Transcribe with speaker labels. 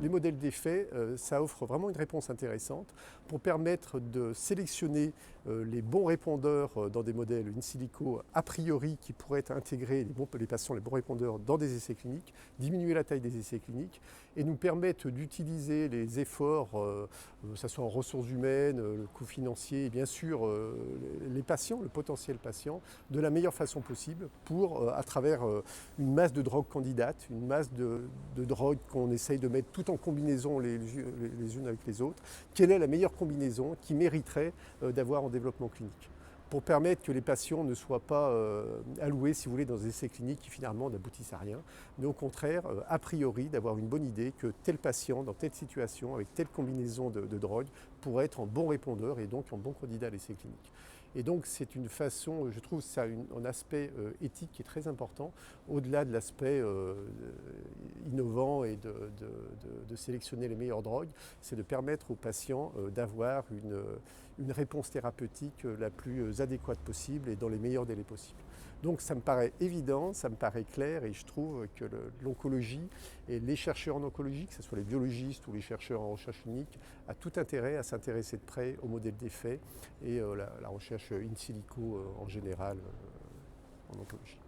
Speaker 1: les modèles d'effet, ça offre vraiment une réponse intéressante pour permettre de sélectionner les bons répondeurs dans des modèles in silico a priori qui pourraient intégrer les patients, les bons répondeurs dans des essais cliniques, diminuer la taille des essais cliniques et nous permettre d'utiliser les efforts, que ce soit en ressources humaines, le coût financier et bien sûr les patients, le potentiel patient, de la meilleure façon possible pour, à travers une masse de drogues candidates, une masse de drogues qu'on essaye de mettre tout en combinaison les unes avec les autres, quelle est la meilleure combinaison qui mériterait d'avoir en développement clinique pour permettre que les patients ne soient pas alloués, si vous voulez, dans des essais cliniques qui finalement n'aboutissent à rien, mais au contraire, a priori, d'avoir une bonne idée que tel patient, dans telle situation, avec telle combinaison de drogue, pourrait être en bon répondeur et donc en bon candidat à l'essai clinique. Et donc c'est une façon, je trouve ça un aspect éthique qui est très important, au-delà de l'aspect innovant et de sélectionner les meilleures drogues, c'est de permettre aux patients d'avoir une réponse thérapeutique la plus adéquate possible et dans les meilleurs délais possibles. Donc ça me paraît évident, ça me paraît clair et je trouve que l'oncologie et les chercheurs en oncologie, que ce soit les biologistes ou les chercheurs en recherche clinique, a tout intérêt à s'intéresser de près au modèle d'effet et la recherche in silico en général en oncologie.